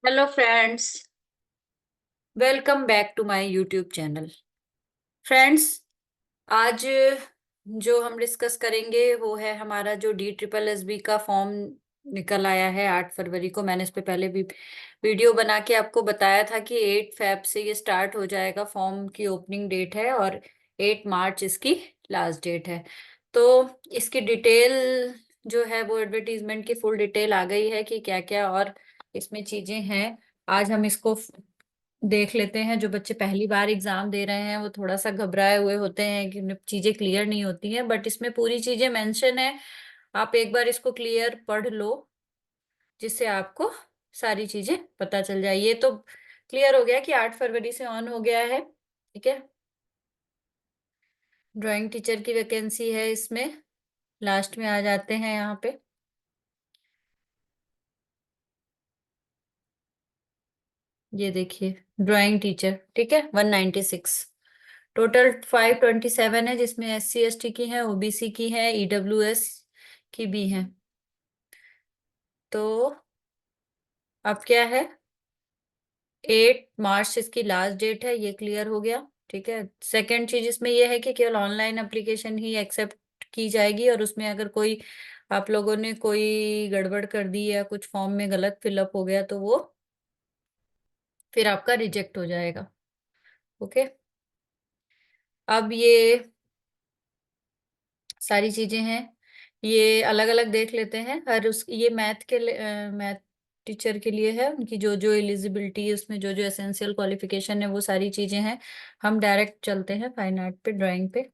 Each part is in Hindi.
Hello friends. Welcome back to my YouTube channel. Friends, आज जो हम डिस्कस करेंगे वो है हमारा जो DSSB का फॉर्म निकल आया है 8 फरवरी को। मैंने इस पे पहले भी वीडियो बना के आपको बताया था कि 8 फेब से ये स्टार्ट हो जाएगा। फॉर्म की ओपनिंग डेट है और 8 मार्च इसकी लास्ट डेट है। तो इसकी डिटेल जो है वो एडवर्टीजमेंट की फुल डिटेल आ गई है कि क्या क्या और इसमें चीजें हैं। आज हम इसको देख लेते हैं। जो बच्चे पहली बार एग्जाम दे रहे हैं वो थोड़ा सा घबराए हुए होते हैं कि उन्हें चीजें क्लियर नहीं होती हैं, बट इसमें पूरी चीजें मेंशन है। आप एक बार इसको क्लियर पढ़ लो जिससे आपको सारी चीजें पता चल जाए। ये तो क्लियर हो गया कि 8 फरवरी से ऑन हो गया है। ठीक है। ड्राइंग टीचर की वैकेंसी है इसमें। लास्ट में आ जाते हैं यहाँ पे। ये देखिए, ड्राइंग टीचर। ठीक है, 196। टोटल 527 है, जिसमें SC ST की है, OBC की है, EWS की भी है। तो अब क्या है, 8 मार्च इसकी लास्ट डेट है, ये क्लियर हो गया। ठीक है। सेकेंड चीज इसमें यह है कि केवल ऑनलाइन एप्लीकेशन ही एक्सेप्ट की जाएगी, और उसमें अगर कोई आप लोगों ने कोई गड़बड़ कर दी या कुछ फॉर्म में गलत फिलअप हो गया तो वो फिर आपका रिजेक्ट हो जाएगा। ओके। अब ये सारी चीजें हैं, ये अलग अलग देख लेते हैं। हर उस ये मैथ के मैथ टीचर के लिए है। उनकी जो जो एलिजिबिलिटी है, उसमें जो जो एसेंशियल क्वालिफिकेशन है, वो सारी चीजें हैं। हम डायरेक्ट चलते हैं फाइन आर्ट पे, ड्राइंग पे।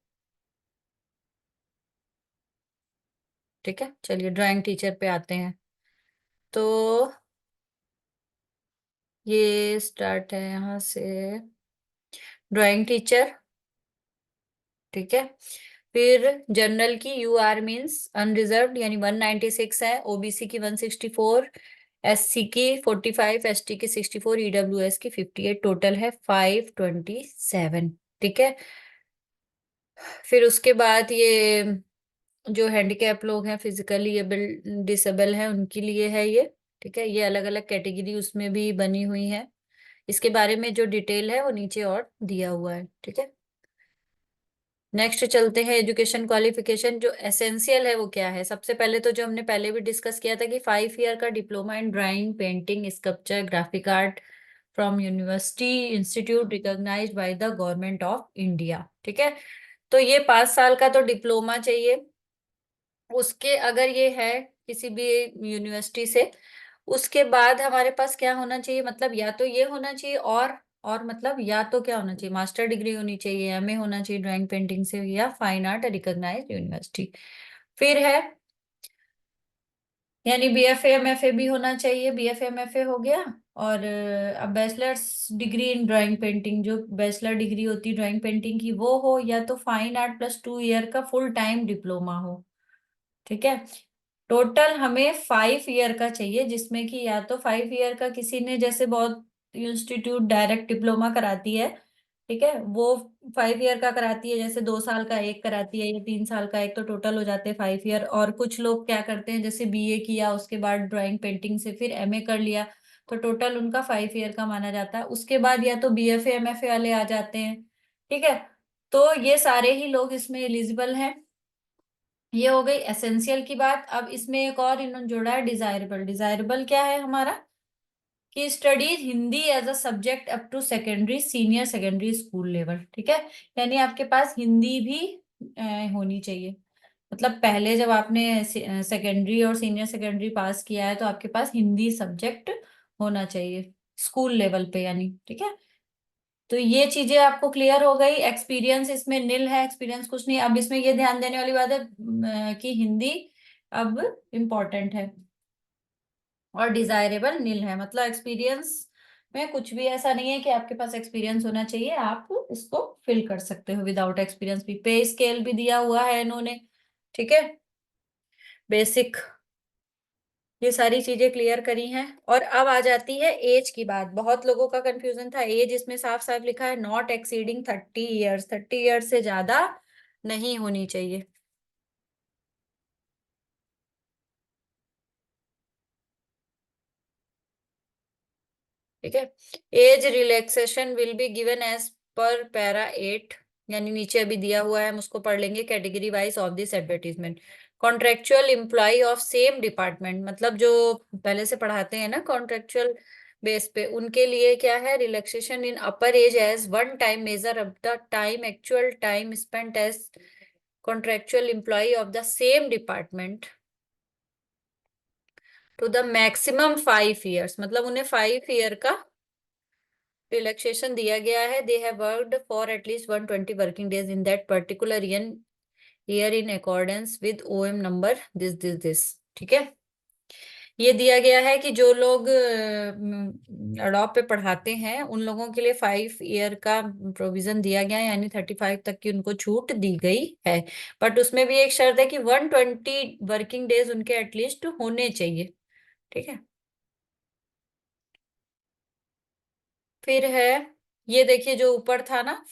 ठीक है, चलिए ड्राइंग टीचर पे आते हैं। तो ये स्टार्ट है यहाँ से, ड्राइंग टीचर। ठीक है। फिर जनरल की UR मीन्स अनरिजर्व्ड यानी 196 है, OBC की 164, SC की 45, ST की 64, EWS की 58। टोटल है 527। ठीक है। फिर उसके बाद ये जो हैंडीकैप लोग हैं, फिजिकली एबल डिसेबल हैं, उनके लिए है ये। ठीक है, ये अलग अलग कैटेगरी उसमें भी बनी हुई है। इसके बारे में जो डिटेल है वो नीचे और दिया हुआ है। ठीक है। नेक्स्ट चलते हैं, एजुकेशन क्वालिफिकेशन जो एसेंशियल है वो क्या है। सबसे पहले तो जो हमने पहले भी डिस्कस किया था कि 5 ईयर का diploma in drawing, painting, sculpture, graphic art from university institute recognised by the government of India. ठीक है। तो ये 5 साल का तो डिप्लोमा चाहिए। उसके अगर ये है किसी भी यूनिवर्सिटी से, उसके बाद हमारे पास क्या होना चाहिए, मतलब या तो ये होना चाहिए और मतलब या तो क्या होना चाहिए, मास्टर डिग्री होनी चाहिए, MA होना चाहिए ड्राइंग पेंटिंग से, या फाइन आर्ट रिकॉग्नाइज्ड यूनिवर्सिटी। फिर है यानी BFA MFA भी होना चाहिए। BFA MFA हो गया। और अब bachelors degree in drawing painting, जो बैचलर डिग्री होती है ड्राइंग पेंटिंग की, वो हो, या तो फाइन आर्ट प्लस 2 ईयर का फुल टाइम डिप्लोमा हो। ठीक है। टोटल हमें 5 ईयर का चाहिए, जिसमें कि या तो 5 ईयर का किसी ने, जैसे बहुत इंस्टीट्यूट डायरेक्ट डिप्लोमा कराती है। ठीक है, वो 5 ईयर का कराती है, जैसे 2 साल का एक कराती है या 3 साल का एक, तो टोटल हो जाते हैं 5 ईयर। और कुछ लोग क्या करते हैं, जैसे BA किया, उसके बाद ड्राइंग पेंटिंग से फिर MA कर लिया, तो टोटल उनका 5 ईयर का माना जाता है। उसके बाद या तो BFA MFA वाले आ जाते हैं। ठीक है। तो ये सारे ही लोग इसमें एलिजिबल हैं। ये हो गई एसेंशियल की बात। अब इसमें एक और इन्होंने जोड़ा है, डिजायरेबल। डिजायरेबल क्या है हमारा, कि studies Hindi as a subject up to secondary senior secondary school level. ठीक है, यानी आपके पास हिंदी भी होनी चाहिए। मतलब पहले जब आपने सेकेंडरी और सीनियर सेकेंडरी पास किया है तो आपके पास हिंदी सब्जेक्ट होना चाहिए स्कूल लेवल पे यानी। ठीक है। तो ये चीजें आपको क्लियर हो गई। एक्सपीरियंस इसमें निल है, एक्सपीरियंस कुछ नहीं। अब इसमें ये ध्यान देने वाली बात है कि हिंदी अब इम्पोर्टेंट है और डिजायरेबल निल है। मतलब एक्सपीरियंस में कुछ भी ऐसा नहीं है कि आपके पास एक्सपीरियंस होना चाहिए, आप इसको फिल कर सकते हो विदाउट एक्सपीरियंस भी। पे स्केल भी दिया हुआ है इन्होंने। ठीक है। बेसिक ये सारी चीजें क्लियर करी हैं। और अब आ जाती है एज की बात। बहुत लोगों का कंफ्यूजन था एज, इसमें साफ साफ लिखा है नॉट एक्सीडिंग 30 ईयर्स। 30 ईयर्स से ज्यादा नहीं होनी चाहिए। ठीक है। Age relaxation will be given as per para 8, यानी नीचे अभी दिया हुआ है, हम उसको पढ़ लेंगे category wise of this advertisement. Contractual employee of same department, मतलब जो पहले से पढ़ाते हैं ना कॉन्ट्रेक्चुअल बेस पे, उनके लिए क्या है, relaxation in upper age as one time measure of the time actual time spent as contractual employee of the same department to the maximum 5 years, मतलब उन्हें 5 year का रिलैक्सेशन दिया गया है। They have worked for at least 120 working days in that particular year in accordance with OM number this, ठीक है। ये दिया गया है कि जो लोग अडॉप पे पढ़ाते हैं उन लोगों के लिए 5 year का प्रोविजन दिया गया है, यानी 35 तक की उनको छूट दी गई है। बट उसमें भी एक शर्त है कि 120 वर्किंग डेज उनके एटलीस्ट होने चाहिए, ठीक है। फिर है, ये देखिए जो ऊपर था ना,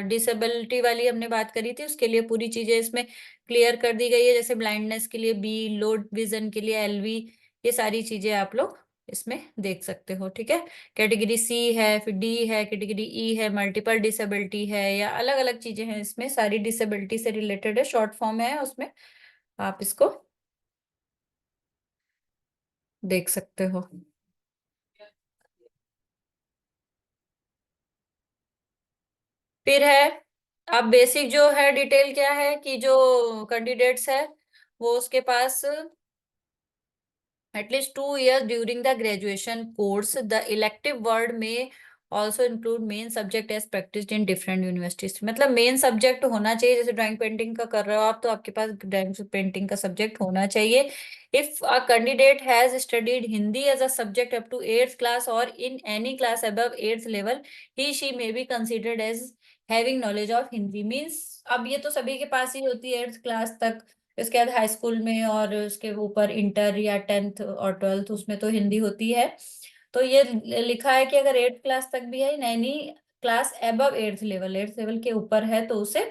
डिसेबिलिटी वाली हमने बात करी थी, उसके लिए पूरी चीजें इसमें क्लियर कर दी गई है, जैसे ब्लाइंडनेस के लिए बी, लो विजन के लिए एलवी, ये सारी चीजें आप लोग इसमें देख सकते हो, ठीक है। कैटेगरी सी है, फिर डी है, कैटेगरी ई है, मल्टीपल डिसेबिलिटी है, या अलग अलग चीजें हैं इसमें, सारी डिसेबिलिटी से रिलेटेड है, शॉर्ट फॉर्म है उसमें, आप इसको देख सकते हो। फिर है, अब बेसिक जो है डिटेल क्या है कि जो कैंडिडेट्स है वो उसके पास at least 2 years during the graduation course, the elective word में also include main subject as practised in different universities, मतलब मेन सब्जेक्ट होना चाहिए, जैसे ड्राइंग पेंटिंग का कर रहे हो आप तो आपके पास ड्राइंग पेंटिंग का सब्जेक्ट होना चाहिए। If a candidate has studied Hindi as a subject up to 8th class और in any class above 8th level, he she may be considered as having knowledge of Hindi, means अब ये तो सभी के पास ही होती है 8th क्लास तक, इसके बाद हाई स्कूल में और उसके ऊपर इंटर या 10th और 12th उसमें तो हिंदी होती है। तो ये लिखा है कि अगर 8th क्लास तक भी है, Naini class above 8th level, 8th level के ऊपर है तो उसे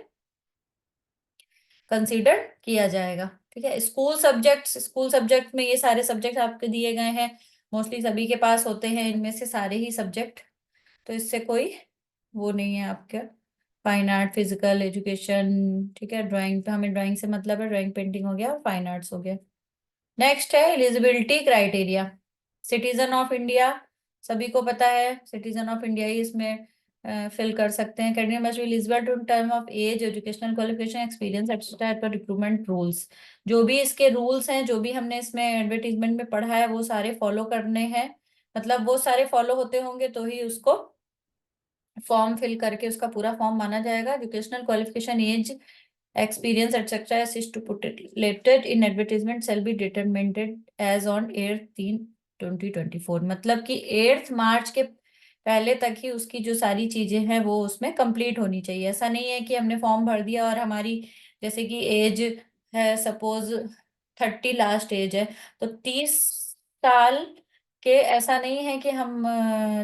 कंसीडर किया जाएगा, ठीक है। स्कूल सब्जेक्ट में ये सारे सब्जेक्ट आपके दिए गए हैं, मोस्टली सभी के पास होते हैं इनमें से सारे ही सब्जेक्ट, तो इससे कोई वो नहीं है आपका। फाइन आर्ट, फिजिकल एजुकेशन, ठीक है, ड्राइंग पे हमें ड्राइंग से मतलब है, ड्राइंग पेंटिंग हो गया और फाइन आर्ट्स हो गया। नेक्स्ट है eligibility criteria. Citizen of India, सभी को पता है सिटीजन ऑफ इंडिया ही इसमें फिल कर सकते हैं। Candidate must be eligible to term of age, educational qualification, experience etcetera per recruitment rules, जो भी इसके रूल्स हैं, जो भी हमने इसमें एडवर्टीजमेंट में पढ़ा है वो सारे फॉलो करने हैं, मतलब वो सारे फॉलो होते होंगे तो ही उसको फॉर्म फिल करके उसका पूरा फॉर्म माना जाएगा। Educational qualification, age, experience etc as is to put it related in advertisement shall be determined as on 8/3/2024, मतलब कि 8 मार्च के पहले तक ही उसकी जो सारी चीजें हैं वो उसमें कंप्लीट होनी चाहिए। ऐसा नहीं है कि हमने फॉर्म भर दिया और हमारी जैसे कि एज है सपोज 30 लास्ट एज है, तो 30 साल के, ऐसा नहीं है कि हम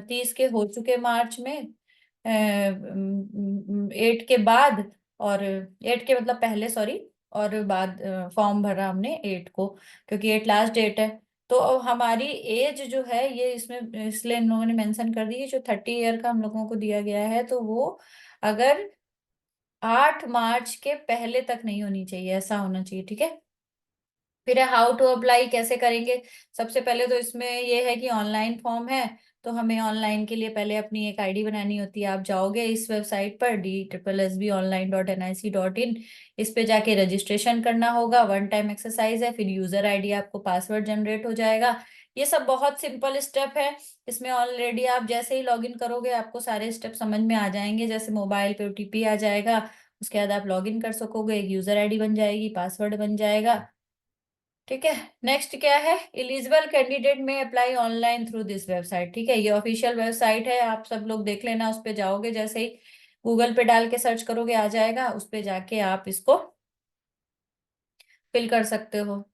30 के हो चुके मार्च में 8 के बाद, और 8 के मतलब पहले, सॉरी, और बाद फॉर्म भरा हमने 8 को, क्योंकि 8 लास्ट डेट है। तो अब हमारी एज जो है ये इसमें इसलिए इन लोगों ने मेंशन कर दी है, जो 30 ईयर का हम लोगों को दिया गया है तो वो अगर 8 मार्च के पहले तक नहीं होनी चाहिए, ऐसा होना चाहिए, ठीक है। फिर है हाउ टू अप्लाई, कैसे करेंगे। सबसे पहले तो इसमें ये है कि ऑनलाइन फॉर्म है, तो हमें ऑनलाइन के लिए पहले अपनी एक आईडी बनानी होती है। आप जाओगे इस वेबसाइट पर DSSBonline.nic.in, इस पे जाके रजिस्ट्रेशन करना होगा, वन टाइम एक्सरसाइज है, फिर यूजर आईडी आपको पासवर्ड जनरेट हो जाएगा। ये सब बहुत सिंपल स्टेप है, इसमें ऑलरेडी आप जैसे ही लॉगिन करोगे आपको सारे स्टेप समझ में आ जाएंगे, जैसे मोबाइल पे ओटीपी आ जाएगा, उसके बाद आप लॉगिन कर सकोगे, एक यूजर आईडी बन जाएगी, पासवर्ड बन जाएगा, ठीक है। नेक्स्ट क्या है, एलिजिबल कैंडिडेट में apply online through this website, ठीक है, ये ऑफिशियल वेबसाइट है, आप सब लोग देख लेना, उस पे जाओगे, जैसे ही गूगल पे डाल के सर्च करोगे आ जाएगा, उस पे जाके आप इसको फिल कर सकते हो।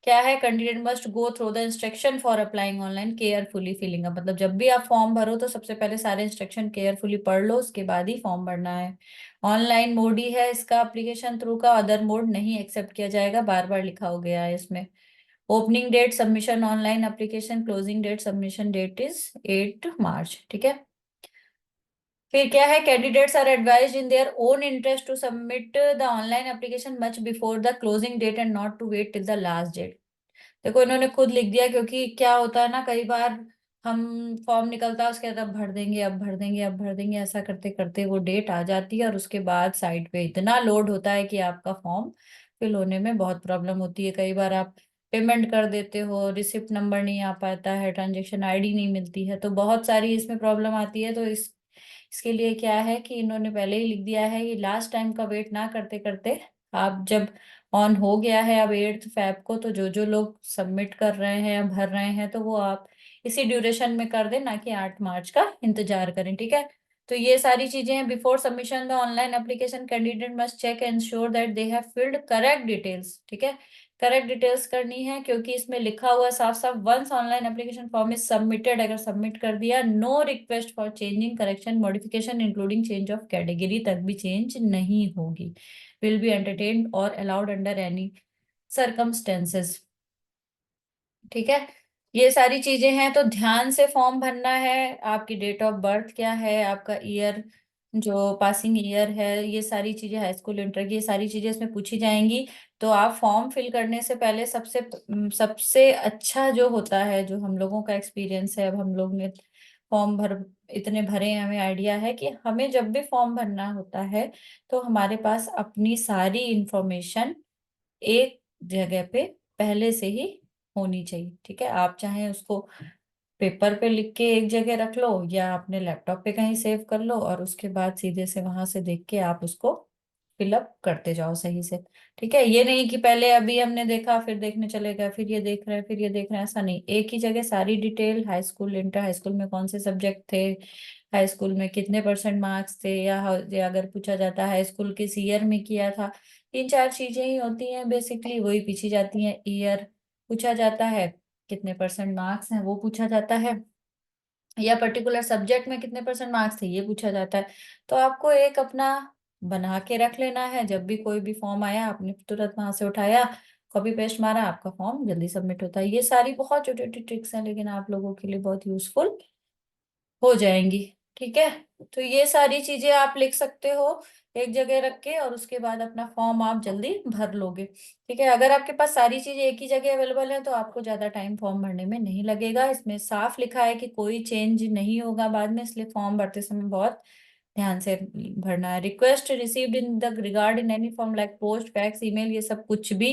क्या है, candidate must go through the instruction for applying online carefully filling up, मतलब जब भी आप फॉर्म भरो तो सबसे पहले सारे इंस्ट्रक्शन केयरफुली पढ़ लो, उसके बाद ही फॉर्म भरना है। ऑनलाइन मोड ही है इसका एप्लीकेशन थ्रू का, अदर मोड नहीं एक्सेप्ट किया जाएगा, बार बार लिखा हो गया है इसमें। Opening date submission online application, closing date submission date is 8 March. ठीक है। फिर क्या है, candidates are advised in their own interest to submit the online application much before the closing date and not to wait till the last date. देखो इन्होंने खुद लिख दिया, क्योंकि क्या होता है ना, कई बार हम फॉर्म निकलता है उसके बाद अब भर देंगे, अब भर देंगे, अब भर देंगे, ऐसा करते करते वो डेट आ जाती है और उसके बाद साइट पे इतना लोड होता है कि आपका फॉर्म फिल होने में बहुत प्रॉब्लम होती है। कई बार आप पेमेंट कर देते हो, रिसिप्ट नंबर नहीं आ पाता है, ट्रांजेक्शन आईडी नहीं मिलती है, तो बहुत सारी इसमें प्रॉब्लम आती है। तो इसके लिए क्या है कि इन्होंने पहले ही लिख दिया है कि लास्ट टाइम का वेट ना करते करते आप जब ऑन हो गया है अब 8 फैब को, तो जो जो लोग सबमिट कर रहे हैं या भर रहे हैं तो वो आप इसी ड्यूरेशन में कर दें, ना कि 8 मार्च का इंतजार करें। ठीक है। तो ये सारी चीजें हैं। Before submission the online application candidate must check and sure that they have filled correct details. ठीक है। करेक्ट डिटेल्स करनी है, क्योंकि इसमें लिखा हुआ है साफ साफ, once online application form is submitted, अगर सबमिट कर दिया, no request for changing, correction, modification including change of category तक भी चेंज नहीं होगी, will be entertained or allowed under any circumstances. ठीक है। ये सारी चीजें हैं, तो ध्यान से फॉर्म भरना है। आपकी डेट ऑफ बर्थ क्या है, आपका ईयर, जो पासिंग ईयर है, ये सारी चीजें, हाई स्कूल इंटर की ये सारी चीजें इसमें पूछी जाएंगी। तो आप फॉर्म फिल करने से पहले सबसे सबसे अच्छा जो होता है, जो हम लोगों का एक्सपीरियंस है, अब हम लोग ने फॉर्म भर इतने भरे हैं, हमें आइडिया है कि हमें जब भी फॉर्म भरना होता है तो हमारे पास अपनी सारी इंफॉर्मेशन एक जगह पे पहले से ही होनी चाहिए। ठीक है। आप चाहे उसको पेपर पे लिख के एक जगह रख लो या अपने लैपटॉप पे कहीं सेव कर लो, और उसके बाद सीधे से वहां से देख के आप उसको फिलअप करते जाओ सही से। ठीक है। ये नहीं कि पहले अभी हमने देखा फिर देखने चले गए, फिर ये देख रहे हैं, फिर ये देख रहे हैं, ऐसा नहीं। एक ही जगह सारी detail, high school, inter high school में कौन से सब्जेक्ट थे, हाई स्कूल में कितने परसेंट मार्क्स थे, या अगर पूछा जाता है हाई स्कूल किस ईयर में किया था, 3 4 चीजें ही होती हैं बेसिकली, वही पूछी जाती हैं। ईयर पूछा जाता है, कितने परसेंट मार्क्स हैं वो पूछा जाता है, या पर्टिकुलर सब्जेक्ट में कितने परसेंट मार्क्स थे ये पूछा जाता है। तो आपको एक अपना बना के रख लेना है, जब भी कोई भी फॉर्म आया आपने तुरंत वहां से उठाया, कॉपी पेस्ट मारा, आपका फॉर्म जल्दी सबमिट होता है। ये सारी बहुत छोटी छोटी ट्रिक्स हैं, लेकिन आप लोगों के लिए बहुत यूजफुल हो जाएंगी। ठीक है। तो ये सारी चीजें आप लिख सकते हो एक जगह रख के, और उसके बाद अपना फॉर्म आप जल्दी भर लोगे। ठीक है। अगर आपके पास सारी चीजें एक ही जगह अवेलेबल है तो आपको ज्यादा टाइम फॉर्म भरने में नहीं लगेगा। इसमें साफ लिखा है कि कोई चेंज नहीं होगा बाद में, इसलिए फॉर्म भरते समय बहुत ध्यान से भरना है। Request received in the regard in any form like post, fax, email, ये सब कुछ भी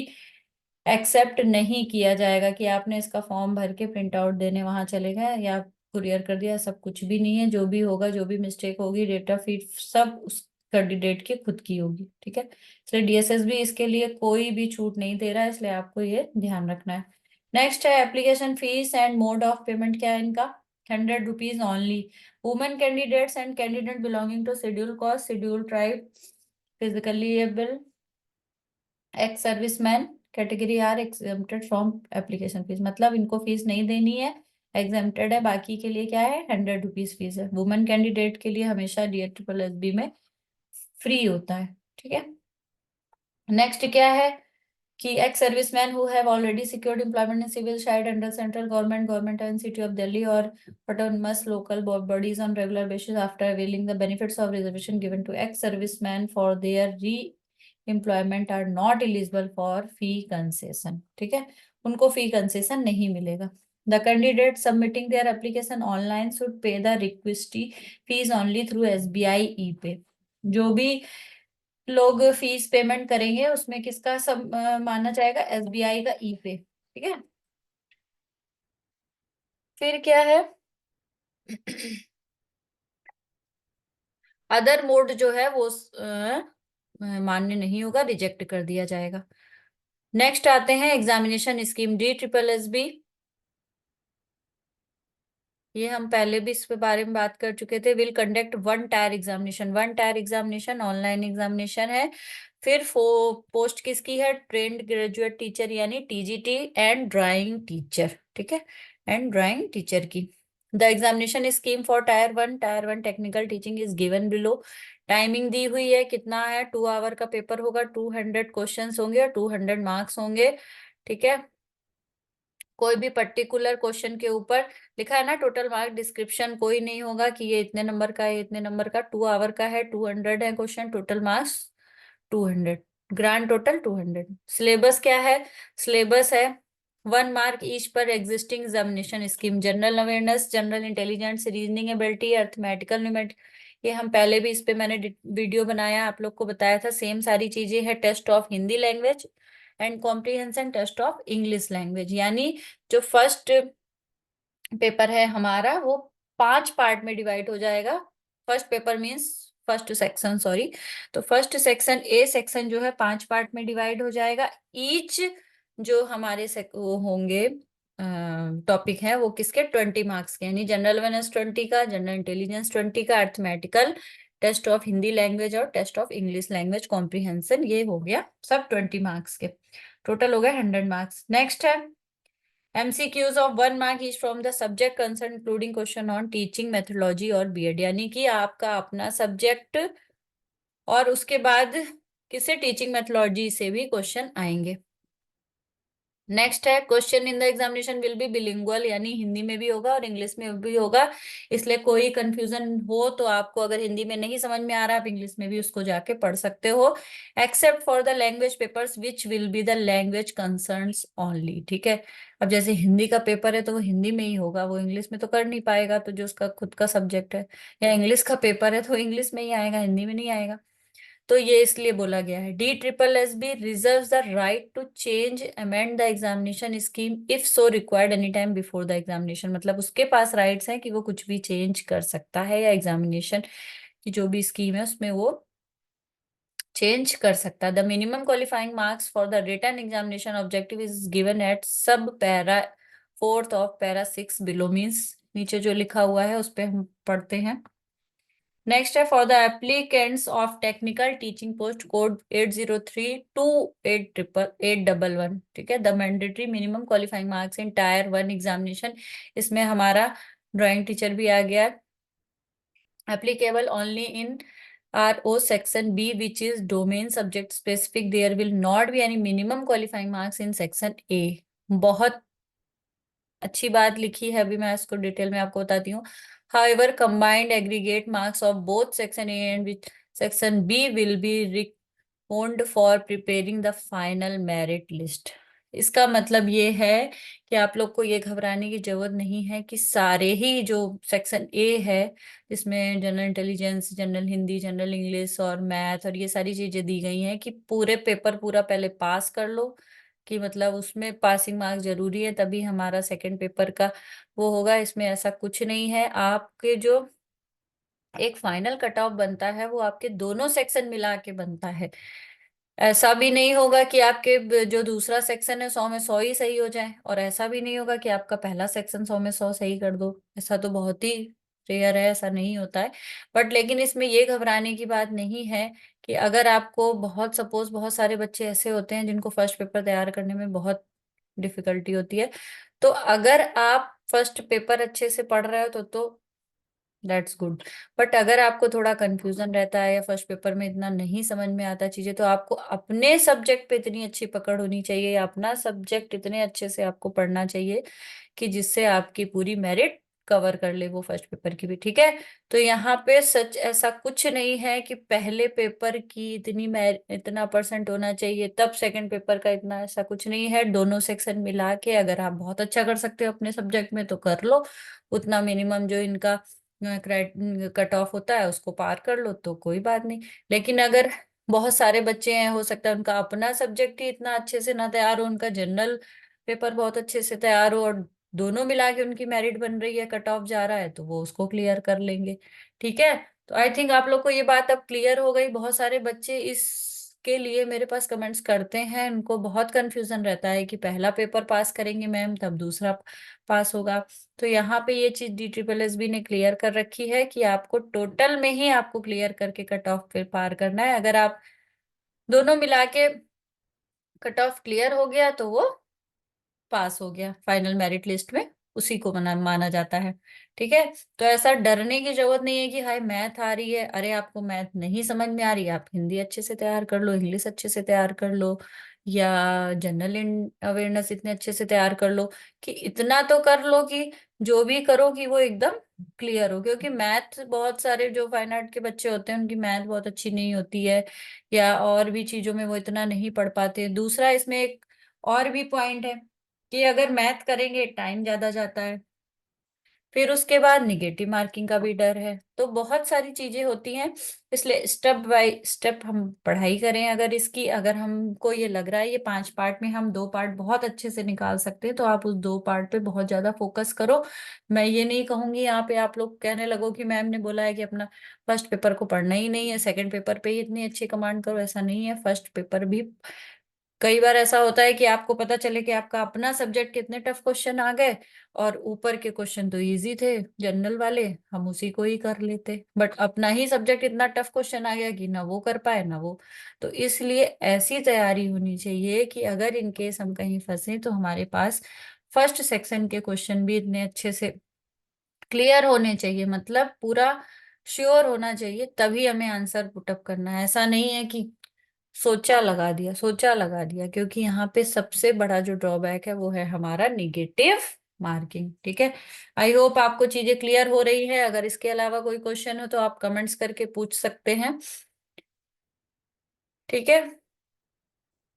एक्सेप्ट नहीं किया जाएगा कि आपने इसका फॉर्म भर के प्रिंट आउट देने वहां चले गए या कुरियर कर दिया, सब कुछ भी नहीं है। जो भी होगा, जो भी मिस्टेक होगी, डेटा फीड सब उस कैंडिडेट की खुद की होगी। ठीक है। इसलिए डीएसएस भी इसके लिए कोई भी छूट नहीं दे रहा है, इसलिए आपको ये ध्यान रखना है। नेक्स्ट है application fees and mode of payment. क्या है इनका, 100 rupees only. Women candidates and candidate belonging to schedule caste, schedule tribe, physically able, ex serviceman category are exempted from application fees, मतलब इनको फीस नहीं देनी है, एग्जेम्प्टेड है। बाकी के लिए क्या है, 100 रुपीज फीस है। वुमेन कैंडिडेट के लिए हमेशा DSSB में फ्री होता है। ठीक है। नेक्स्ट क्या है कि ex serviceman who have already secured employment in civil side under central government, government and city of Delhi और autonomous local bodies on regular basis after availing the benefits of reservation given to ex-servicemen for their re-employment are not eligible for fee concession। ठीक है। उनको फी कंसेशन नहीं मिलेगा। The candidate submitting their application online should pay the requested fees only through SBI ePay। जो भी लोग फीस पेमेंट करेंगे उसमें किसका सब माना जाएगा, SBI का ई पे। ठीक है। फिर क्या है, अदर मोड जो है वो मान्य नहीं होगा, रिजेक्ट कर दिया जाएगा। नेक्स्ट आते हैं एग्जामिनेशन स्कीम, DSSB। ये हम पहले भी इस पे बारे में बात कर चुके थे। Will conduct one tier examination, one tier examination online examination है। फिर पोस्ट किसकी है, ट्रेंड ग्रेजुएट टीचर यानी TGT एंड ड्राइंग टीचर। ठीक है। एंड ड्राइंग टीचर की। The examination scheme for tier one technical teaching is given below. Timing दी हुई है, कितना है, 2 आवर का पेपर होगा, 200 क्वेश्चंस होंगे और 200 मार्क्स होंगे। ठीक है। कोई भी पर्टिकुलर क्वेश्चन के ऊपर लिखा है ना टोटल मार्क डिस्क्रिप्शन, कोई नहीं होगा कि ये इतने नंबर का है, ये इतने नंबर का। 2 आवर का है, 200 है question, total marks 200, grand total 200। Syllabus क्या है? सिलेबस है 1 मार्क ईच पर existing examination scheme, general awareness, general intelligence, reasoning ability, arithmetical numeric. ये हम पहले भी इस पे मैंने वीडियो बनाया, आप लोग को बताया था, सेम सारी चीजें है। Test of Hindi language and comprehension test of English language, यानी जो फर्स्ट पेपर है हमारा वो 5 पार्ट में डिवाइड हो जाएगा। First paper means first section, sorry. तो फर्स्ट सेक्शन, ए सेक्शन जो है 5 पार्ट में डिवाइड हो जाएगा। ईच जो हमारे वो होंगे टॉपिक है वो किसके, 20 मार्क्स के, यानी जनरल अवेयरनेस 20 का, जनरल इंटेलिजेंस 20 का, arithmetical, test of Hindi language और test of English language comprehension, ये हो गया सब 20 मार्क्स के। टोटल हो गए 100 मार्क्स। नेक्स्ट है MCQs of 1 mark each from the subject concerned including question on teaching methodology और बीएड, यानी कि आपका अपना सब्जेक्ट और उसके बाद किसे, टीचिंग मेथोलॉजी से भी क्वेश्चन आएंगे। नेक्स्ट है question in the examination will be bilingual, यानी हिंदी में भी होगा और इंग्लिश में भी होगा, इसलिए कोई कंफ्यूजन हो तो आपको अगर हिंदी में नहीं समझ में आ रहा आप इंग्लिश में भी उसको जाके पढ़ सकते हो। Except for the language papers which will be the language concerns only, ठीक है। अब जैसे हिंदी का पेपर है तो वो हिंदी में ही होगा, वो इंग्लिश में तो कर नहीं पाएगा, तो जो उसका खुद का सब्जेक्ट है, या इंग्लिश का पेपर है तो इंग्लिश में ही आएगा, हिंदी में नहीं आएगा। तो ये इसलिए बोला गया है। DSSB reserve the right to change amend the examination scheme if so required any time before the examination, मतलब उसके पास राइट्स हैं कि वो कुछ भी चेंज कर सकता है, या एग्जामिनेशन की जो भी स्कीम है उसमें वो चेंज कर सकता है। The minimum qualifying marks for the written examination objective is given at sub para 4th of para 6 below, means नीचे जो लिखा हुआ है उस पे हम पढ़ते हैं। नेक्स्ट है for the applicants of technical teaching post code 80328811, ठीक है। The mandatory minimum qualifying marks in tier 1 examination, इसमें हमारा ड्राइंग टीचर भी आ गया। Applicable only in RO section B which is domain subject specific, there will not be any minimum qualifying marks in section A. बहुत अच्छी बात लिखी है, अभी मैं इसको डिटेल में आपको बताती हूँ। However, combined aggregate marks of both section A and section B will be reckoned for preparing the final merit list। इसका मतलब ये है कि आप लोग को ये घबराने की जरूरत नहीं है कि सारे ही जो सेक्शन ए है, जिसमें general intelligence, general Hindi, general English और मैथ और ये सारी चीजें दी गई हैं, कि पूरे पेपर पूरा पहले पास कर लो, कि मतलब उसमें पासिंग मार्क्स जरूरी है तभी हमारा सेकंड पेपर का वो होगा। इसमें ऐसा कुछ नहीं है। आपके जो एक फाइनल कट ऑफ बनता है वो आपके दोनों सेक्शन मिला के बनता है। ऐसा भी नहीं होगा कि आपके जो दूसरा सेक्शन है 100 में 100 ही सही हो जाए, और ऐसा भी नहीं होगा कि आपका पहला सेक्शन 100 में 100 सही कर दो, ऐसा तो बहुत ही रेयर है, ऐसा नहीं होता है। बट लेकिन इसमें ये घबराने की बात नहीं है कि अगर आपको बहुत सपोज, बहुत सारे बच्चे ऐसे होते हैं जिनको फर्स्ट पेपर तैयार करने में बहुत डिफिकल्टी होती है, तो अगर आप फर्स्ट पेपर अच्छे से पढ़ रहे हो तो दैट्स गुड। बट अगर आपको थोड़ा कंफ्यूजन रहता है या फर्स्ट पेपर में इतना नहीं समझ में आता चीजें, तो आपको अपने सब्जेक्ट पे इतनी अच्छी पकड़ होनी चाहिए, या अपना सब्जेक्ट इतने अच्छे से आपको पढ़ना चाहिए कि जिससे आपकी पूरी मेरिट कवर कर ले वो फर्स्ट पेपर की भी, ठीक है। तो यहाँ पे सच ऐसा कुछ नहीं है कि पहले पेपर की इतना परसेंट होना चाहिए तब सेकंड पेपर का इतना, ऐसा कुछ नहीं है। दोनों सेक्शन मिला के अगर आप बहुत अच्छा कर सकते हो अपने सब्जेक्ट में तो कर लो, उतना मिनिमम जो इनका कट ऑफ होता है उसको पार कर लो तो कोई बात नहीं। लेकिन अगर बहुत सारे बच्चे हैं, हो सकता है उनका अपना सब्जेक्ट ही इतना अच्छे से ना तैयार हो, उनका जनरल पेपर बहुत अच्छे से तैयार हो, और दोनों मिला के उनकी मेरिट बन रही है, कट ऑफ जा रहा है, तो वो उसको क्लियर कर लेंगे, ठीक है। तो आई थिंक आप लोग को ये बात अब क्लियर हो गई। बहुत सारे बच्चे इसके लिए मेरे पास कमेंट्स करते हैं, उनको बहुत कंफ्यूजन रहता है कि पहला पेपर पास करेंगे मैम तब दूसरा पास होगा। तो यहाँ पे ये चीज DSSB ने क्लियर कर रखी है कि आपको टोटल में ही आपको क्लियर करके कट ऑफ फिर पार करना है। अगर आप दोनों मिला के कट ऑफ क्लियर हो गया तो वो पास हो गया फाइनल मेरिट लिस्ट में, उसी को माना जाता है, ठीक है। तो ऐसा डरने की जरूरत नहीं है कि हाय मैथ आ रही है, अरे आपको मैथ नहीं समझ में आ रही है, आप हिंदी अच्छे से तैयार कर लो, इंग्लिश अच्छे से तैयार कर लो, या जनरल अवेयरनेस इतने अच्छे से तैयार कर लो कि इतना तो कर लो कि जो भी करो कि वो एकदम क्लियर हो। क्योंकि मैथ, बहुत सारे जो फाइन आर्ट के बच्चे होते हैं उनकी मैथ बहुत अच्छी नहीं होती है, या और भी चीजों में वो इतना नहीं पढ़ पाते। दूसरा इसमें एक और भी पॉइंट है कि अगर मैथ करेंगे टाइम ज्यादा जाता है, फिर उसके बाद निगेटिव मार्किंग का भी डर है। तो बहुत सारी चीजें होती हैं, इसलिए स्टेप बाय स्टेप हम पढ़ाई करें। अगर इसकी, अगर हमको ये लग रहा है ये 5 पार्ट में हम 2 पार्ट बहुत अच्छे से निकाल सकते हैं, तो आप उस 2 पार्ट पे बहुत ज्यादा फोकस करो। मैं ये नहीं कहूंगी यहाँ पे आप लोग कहने लगो कि मैम ने बोला है कि अपना फर्स्ट पेपर को पढ़ना ही नहीं है, सेकंड पेपर पे ही इतनी अच्छी कमांड करो। ऐसा नहीं है, फर्स्ट पेपर भी कई बार ऐसा होता है कि आपको पता चले कि आपका अपना सब्जेक्ट कितने टफ क्वेश्चन आ गए, और ऊपर के क्वेश्चन तो इजी थे जनरल वाले, हम उसी को ही कर लेते, बट अपना ही सब्जेक्ट इतना टफ क्वेश्चन आ गया कि ना वो कर पाए ना वो। तो इसलिए ऐसी तैयारी होनी चाहिए कि अगर इन केस हम कहीं फंसे तो हमारे पास फर्स्ट सेक्शन के क्वेश्चन भी इतने अच्छे से क्लियर होने चाहिए, मतलब पूरा श्योर होना चाहिए, तभी हमें आंसर पुटअप करना है। ऐसा नहीं है कि सोचा लगा दिया, सोचा लगा दिया। क्योंकि यहाँ पे सबसे बड़ा जो ड्रॉबैक है वो है हमारा निगेटिव मार्किंग। ठीक है, आई होप आपको चीजें क्लियर हो रही है। अगर इसके अलावा कोई क्वेश्चन हो तो आप कमेंट्स करके पूछ सकते हैं। ठीक है,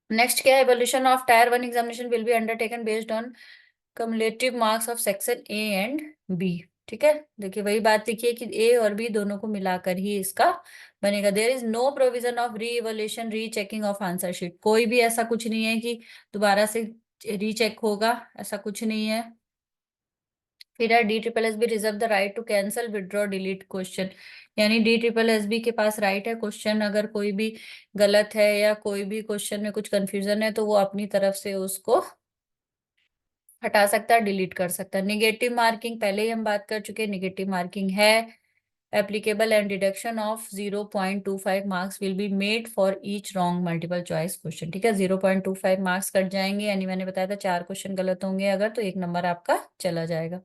नेक्स्ट क्या है, evolution of tier 1 examination will be undertaken based on cumulative marks of section A and B. ठीक है, देखिए वही बात लिखिए कि ए और बी दोनों को मिलाकर ही इसका बनेगा। There is no provision of re evolution re checking of answer sheet. कोई भी ऐसा कुछ नहीं है कि दोबारा से रीचेक होगा, ऐसा कुछ नहीं है। फिर है D triple S B reserve the right to cancel withdraw delete question. यानी डी ट्रिपल एस बी के पास राइट है, क्वेश्चन अगर कोई भी गलत है या कोई भी क्वेश्चन में कुछ कंफ्यूजन है तो वो अपनी तरफ से उसको हटा सकता है, डिलीट कर सकता है। निगेटिव मार्किंग पहले ही हम बात कर चुके हैं, निगेटिव मार्किंग है applicable and deduction of 0.25 marks will be made for each wrong multiple choice question. ठीक है, 0.25 मार्क्स कट जाएंगे, यानी मैंने बताया था 4 क्वेश्चन गलत होंगे अगर, तो 1 नंबर आपका चला जाएगा।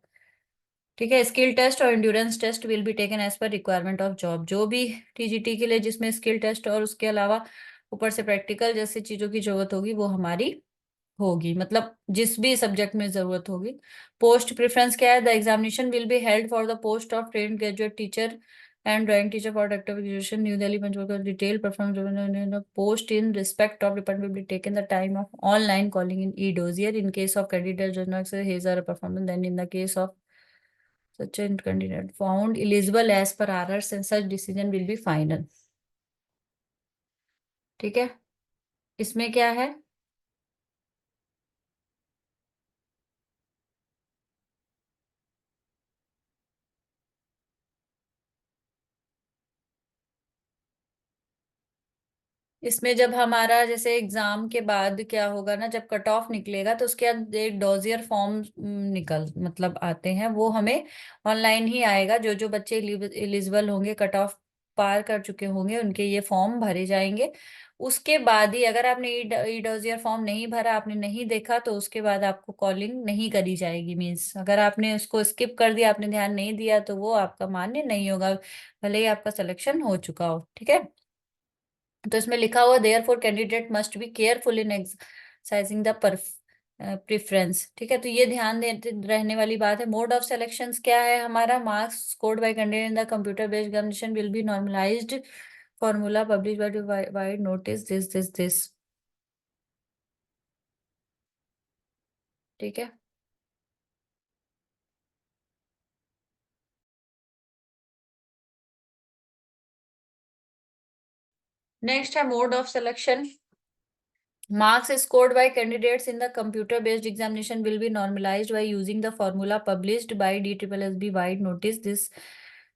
ठीक है, स्किल टेस्ट और endurance test will be taken as per requirement of job. जो भी टीजीटी के लिए जिसमें स्किल टेस्ट और उसके अलावा ऊपर से प्रैक्टिकल जैसी चीजों की जरूरत होगी वो हमारी होगी, मतलब जिस भी सब्जेक्ट में जरूरत होगी। पोस्ट प्रेफरेंस क्या है, the examination will be held for the post of train graduate teacher and drawing teacher for director education new Delhi Panchkula detail performance post in respect of department will be taken the time of online calling in E dossier in case of candidate does not say his or her performance then in the case of such a candidate found eligible as per RRs and such decision will be final। ठीक है, इसमें क्या है, इसमें जब हमारा जैसे एग्जाम के बाद क्या होगा ना, जब कट ऑफ निकलेगा तो उसके बाद एक डॉजियर फॉर्म निकल मतलब आते हैं, वो हमें ऑनलाइन ही आएगा। जो जो बच्चे एलिजिबल होंगे, कट ऑफ पार कर चुके होंगे, उनके ये फॉर्म भरे जाएंगे। उसके बाद ही अगर आपने ई डॉजियर फॉर्म नहीं भरा, आपने नहीं देखा, तो उसके बाद आपको कॉलिंग नहीं करी जाएगी। मीन्स अगर आपने उसको स्किप कर दिया, आपने ध्यान नहीं दिया, तो वो आपका मान्य नहीं होगा, भले ही आपका सिलेक्शन हो चुका हो। ठीक है, तो इसमें लिखा हुआ therefore candidate must be careful in exercising the preference. ठीक है, तो ये ध्यान देते रहने वाली बात है। मोड ऑफ सिलेक्शंस क्या है हमारा, marks scored by candidate in the computer based examination will be normalised formula publish by vide notice this. ठीक है, नेक्स्ट है mode of selection. Marks scored by candidates in the computer-based examination will be normalized by using the formula published by DSSB wide notice this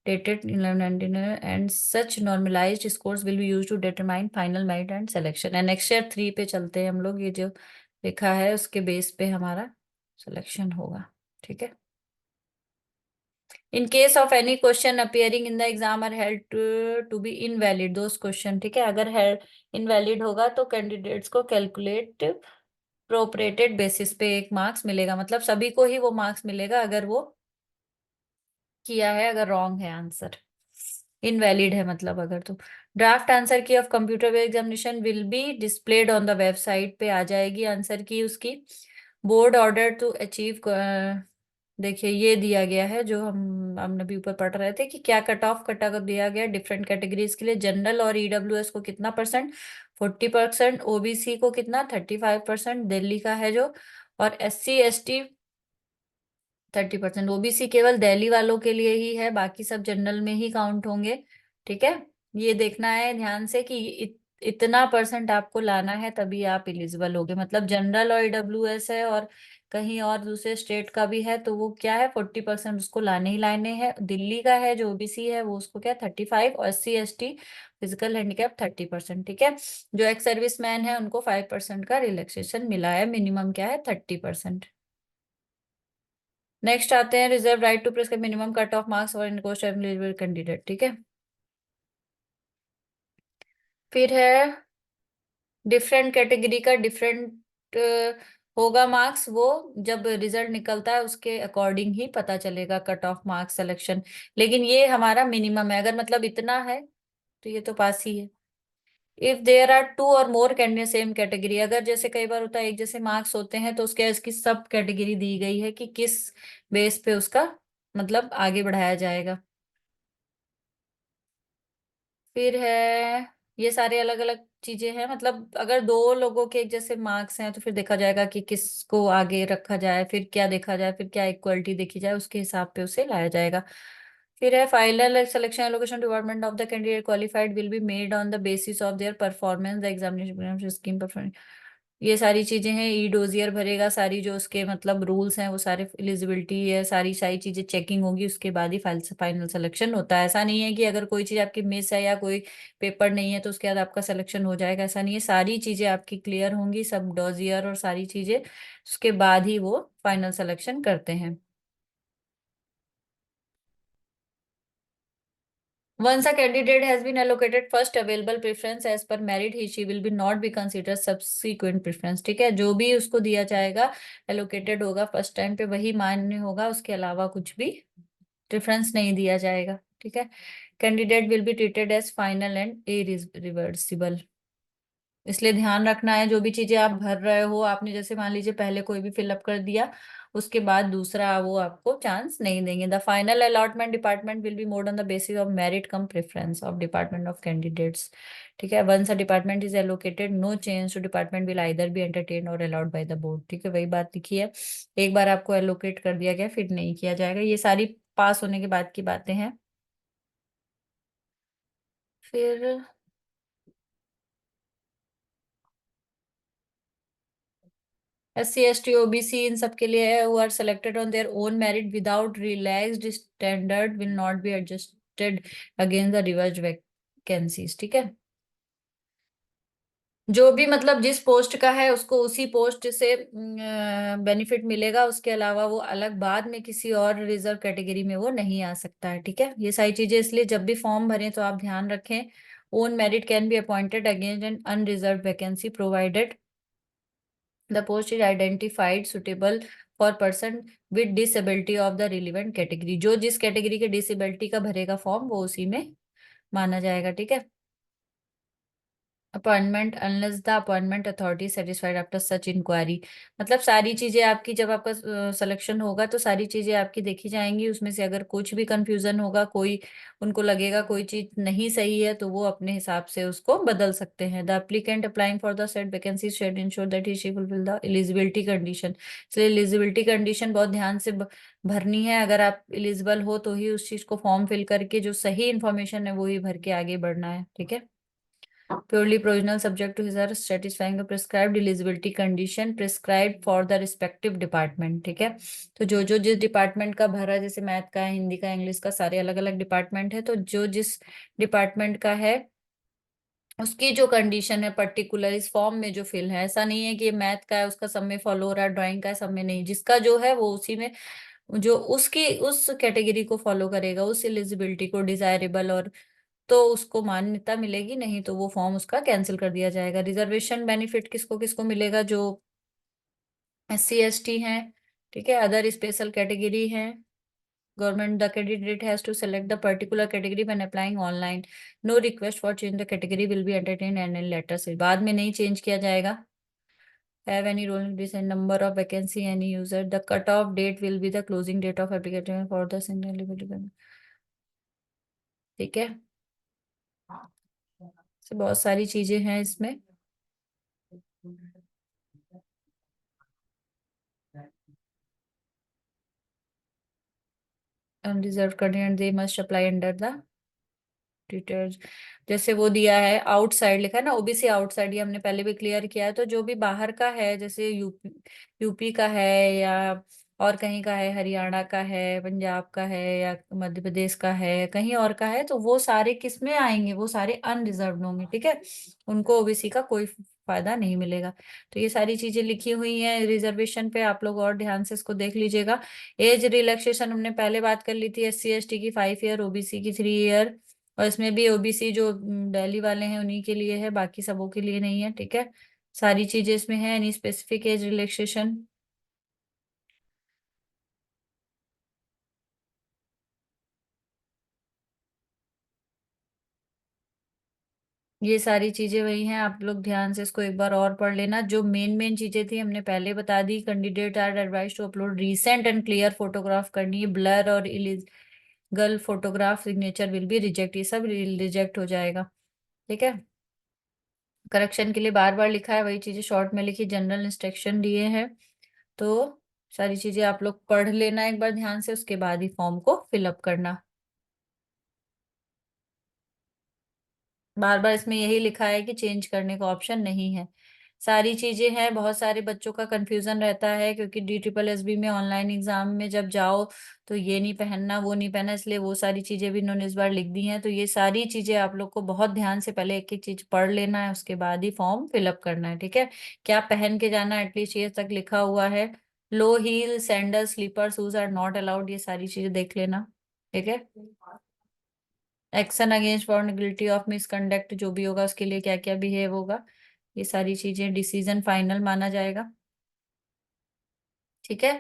dated 1199 and such normalized scores will be used to determine final merit and selection। And next year 3 पे चलते हैं हम लोग, ये जो लिखा है उसके बेस पे हमारा सिलेक्शन होगा। ठीक है, in case of any question appearing in the exam are held to be invalid those question. ठीक है, अगर है इनवैलिड होगा तो कैंडिडेट्स को कैलकुलेट प्रोपरेटेड बेसिस पे 1 मार्क्स मिलेगा, मतलब सभी को ही वो मार्क्स मिलेगा अगर वो किया है, अगर रॉन्ग है आंसर, इनवैलिड है मतलब अगर, तो ड्राफ्ट आंसर की of computer based examination will be displayed on the website पे आ जाएगी आंसर की उसकी। बोर्ड ऑर्डर टू अचीव, देखिए ये दिया गया है जो हमने भी ऊपर पढ़ रहे थे कि क्या कट ऑफ कटा कर दिया गया डिफरेंट कैटेगरीज के लिए। जनरल और ईडब्ल्यूएस को कितना परसेंट, 40%, ओबीसी को कितना 35% दिल्ली का है जो, और एससी एसटी 30%। ओबीसी केवल दिल्ली वालों के लिए ही है, बाकी सब जनरल में ही काउंट होंगे। ठीक है, ये देखना है ध्यान से कि इतना परसेंट आपको लाना है तभी आप एलिजिबल होगे। मतलब जनरल और ईडब्ल्यूएस है और कहीं और दूसरे स्टेट का भी है तो वो क्या है 40% उसको लाने ही लाने हैं। दिल्ली का है जो ओबीसी है वो उसको क्या 35, और एससी एसटी फिजिकल हैंडीकैप 30%। ठीक है, जो एक्स सर्विस मैन है उनको 5% का रिलैक्सेशन मिला है, मिनिमम क्या है 30%। नेक्स्ट आते हैं reserve right to press minimum cut off marks और इनकोस्ट एलिजिबल कैंडिडेट। ठीक है, फिर है डिफरेंट कैटेगरी का डिफरेंट होगा मार्क्स, वो जब रिजल्ट निकलता है उसके अकॉर्डिंग ही पता चलेगा कट ऑफ मार्क्स सिलेक्शन। लेकिन ये हमारा मिनिमम है, अगर मतलब इतना है तो ये तो पास ही है। इफ देयर आर टू और मोर कैंडिडेट सेम कैटेगरी, अगर जैसे कई बार होता है एक जैसे मार्क्स होते हैं तो उसके इसकी सब कैटेगरी दी गई है कि किस बेस पे उसका मतलब आगे बढ़ाया जाएगा। फिर है ये सारे अलग अलग चीजें हैं, मतलब अगर दो लोगों के एक जैसे मार्क्स हैं तो फिर देखा जाएगा कि किसको आगे रखा जाए, फिर क्या देखा जाए, फिर क्या इक्वलिटी देखी जाए, उसके हिसाब पे उसे लाया जाएगा। फिर है final selection allocation department of the candidate qualified will be made on the basis of their performance the examination scheme performance. ये सारी चीजें हैं, ई डोजियर भरेगा सारी जो उसके मतलब रूल्स हैं वो सारे, एलिजिबिलिटी है, सारी सारी चीजें चेकिंग होगी उसके बाद ही फाइनल सिलेक्शन होता है। ऐसा नहीं है कि अगर कोई चीज आपकी मिस है या कोई पेपर नहीं है तो उसके बाद आपका सिलेक्शन हो जाएगा, ऐसा नहीं है। सारी चीजें आपकी क्लियर होंगी, सब डोजियर और सारी चीजें, उसके बाद ही वो फाइनल सिलेक्शन करते हैं। Once a candidate has been allocated first available preference as per merit, he she will be not be considered subsequent preference। ठीक है, जो भी उसको दिया जाएगा allocated होगा फर्स्ट टाइम पे वही मान्य होगा, उसके अलावा कुछ भी प्रेफरेंस नहीं दिया जाएगा। ठीक है, candidate will be treated as final and irreversible. इसलिए ध्यान रखना है जो भी चीजें आप भर रहे हो, आपने जैसे मान लीजिए पहले कोई भी फिलअप कर दिया उसके बाद दूसरा वो आपको चांस नहीं देंगे। The final allotment department will be mode on the basis of merit cum preference of department of candidates. ठीक है, once a department is allocated no change to department will either be entertain or allowed by the board. ठीक है, वही बात लिखी है, एक बार आपको एलोकेट कर दिया गया फिर नहीं किया जाएगा। ये सारी पास होने के बाद की बातें हैं। फिर SC ST OBC इन सब के लिए है, who are selected on their own merit without relaxed standard will not be adjusted against the revised vacancies। ठीक है, जो भी मतलब जिस पोस्ट का है उसको उसी पोस्ट से बेनिफिट मिलेगा, उसके अलावा वो अलग बाद में किसी और रिजर्व कैटेगरी में वो नहीं आ सकता है। ठीक है, ये सारी चीजें इसलिए जब भी फॉर्म भरें तो आप ध्यान रखें। Own merit can be appointed against an unreserved vacancy provided the post is identified suitable for person with disability of the relevant category। जो जिस कैटेगरी के डिसेबिलिटी का भरेगा फॉर्म वो उसी में माना जाएगा। ठीक है, appointment unless the appointment authority satisfied after such inquiry. मतलब सारी चीजें आपकी जब आपका सिलेक्शन होगा तो सारी चीजें आपकी देखी जाएंगी, उसमें से अगर कुछ भी कंफ्यूजन होगा, कोई उनको लगेगा कोई चीज नहीं सही है तो वो अपने हिसाब से उसको बदल सकते हैं। The applicant applying for the said vacancy shall ensure that he she fulfil the eligibility condition. इसलिए एलिजिबिलिटी कंडीशन बहुत ध्यान से भरनी है, अगर आप एलिजिबल हो तो ही उस चीज को फॉर्म फिल करके जो सही इन्फॉर्मेशन है वो ही भर के आगे बढ़ना है। ठीक है, purely provisional subject to his or satisfying the prescribed eligibility condition prescribed for the respective department। ठीक है, तो जो जो जिस डिपार्टमेंट का भरा, जैसे मैथ का, हिंदी का, इंग्लिश का, सारे अलग अलग डिपार्टमेंट है, तो जो जिस डिपार्टमेंट का है उसकी जो कंडीशन है पर्टिकुलर इस फॉर्म में जो फिल है, ऐसा नहीं है कि मैथ का है उसका सब में फॉलो हो रहा है, ड्राइंग का है सब में नहीं, जिसका जो है वो उसी में जो उसकी उस कैटेगरी को फॉलो करेगा, उस एलिजिबिलिटी को डिजायरेबल, और तो उसको मान्यता मिलेगी, नहीं तो वो फॉर्म उसका कैंसिल कर दिया जाएगा। रिजर्वेशन बेनिफिट किसको किसको मिलेगा, जो SC ST हैं, ठीक है, अदर स्पेशल कैटेगरी हैं, Government, the candidate has to select the particular category when applying online. No request for change the category will be entertained and in letter से बाद में नहीं change किया जाएगा. Have any role in this and number of vacancy any user. The cut-off date will be the closing date of application for the single eligible. ठीक है. से बहुत सारी चीजें हैं इसमें. Unreserved candidate they must apply under the details. जैसे वो दिया है आउटसाइड लिखा है ना, ओबीसी आउटसाइड, ये हमने पहले भी क्लियर किया है. तो जो भी बाहर का है, जैसे यूपी का है या और कहीं का है, हरियाणा का है, पंजाब का है या मध्य प्रदेश का है, कहीं और का है, तो वो सारे किस में आएंगे, वो सारे अनरिजर्व्ड होंगे. ठीक है, उनको ओबीसी का कोई फायदा नहीं मिलेगा. तो ये सारी चीजें लिखी हुई हैं रिजर्वेशन पे, आप लोग और ध्यान से इसको देख लीजिएगा. एज रिलैक्सेशन हमने पहले बात कर ली थी. एससी एसटी की 5 ईयर, ओबीसी की 3 ईयर. और इसमें भी ओबीसी जो दिल्ली वाले हैं उन्हीं के लिए है, बाकी सबों के लिए नहीं है. ठीक है, सारी चीजें इसमें है. एनी स्पेसिफिक एज रिलैक्सेशन, ये सारी चीजें वही हैं. आप लोग ध्यान से इसको एक बार और पढ़ लेना. जो मेन मेन चीजें थी हमने पहले बता दी. Candidate are advise to upload recent and clear photograph करनी है. ब्लर और illegal photograph signature will be reject, ये सब रिजेक्ट हो जाएगा. ठीक है, करेक्शन के लिए बार बार लिखा है, वही चीजें शॉर्ट में लिखी, जनरल इंस्ट्रक्शन दिए हैं. तो सारी चीजें आप लोग पढ़ लेना एक बार ध्यान से, उसके बाद ही फॉर्म को फिलअप करना. बार बार इसमें यही लिखा है कि चेंज करने का ऑप्शन नहीं है. सारी चीजें हैं. बहुत सारे बच्चों का कंफ्यूजन रहता है क्योंकि DSSB में ऑनलाइन एग्जाम में जब जाओ तो ये नहीं पहनना वो नहीं पहनना, इसलिए वो सारी चीजें भी इन्होंने इस बार लिख दी हैं. तो ये सारी चीजें आप लोग को बहुत ध्यान से पहले एक एक चीज पढ़ लेना है, उसके बाद ही फॉर्म फिलअप करना है. ठीक है, क्या पहन के जाना है, एटलीस्ट ये तक लिखा हुआ है. Low heel, sandal, slipper shoes are not allowed, ये सारी चीजें देख लेना. ठीक है, action against for guilty of misconduct, जो भी होगा उसके लिए क्या क्या बिहेव होगा, ये सारी चीजें डिसीजन फाइनल माना जाएगा. ठीक है,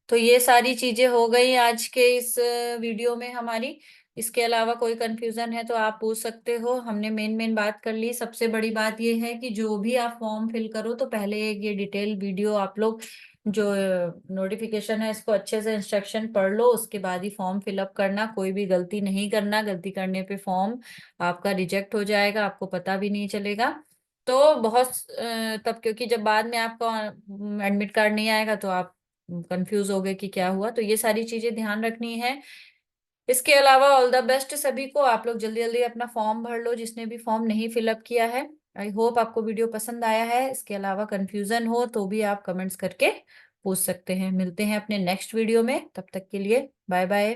तो ये सारी चीजें हो गई आज के इस वीडियो में हमारी. इसके अलावा कोई कंफ्यूजन है तो आप पूछ सकते हो. हमने मेन मेन बात कर ली. सबसे बड़ी बात ये है कि जो भी आप फॉर्म फिल करो तो पहले एक ये डिटेल वीडियो आप लोग जो नोटिफिकेशन है इसको अच्छे से इंस्ट्रक्शन पढ़ लो, उसके बाद ही फॉर्म फिलअप करना. कोई भी गलती नहीं करना, गलती करने पे फॉर्म आपका रिजेक्ट हो जाएगा, आपको पता भी नहीं चलेगा. तो बहुत तब क्योंकि जब बाद में आपका एडमिट कार्ड नहीं आएगा तो आप कंफ्यूज हो गए कि क्या हुआ. तो ये सारी चीजें ध्यान रखनी है. इसके अलावा ऑल द बेस्ट सभी को. आप लोग जल्दी जल्दी अपना फॉर्म भर लो जिसने भी फॉर्म नहीं फिलअप किया है. आई होप आपको वीडियो पसंद आया है. इसके अलावा कंफ्यूजन हो तो भी आप कमेंट्स करके पूछ सकते हैं. मिलते हैं अपने नेक्स्ट वीडियो में, तब तक के लिए बाय बाय.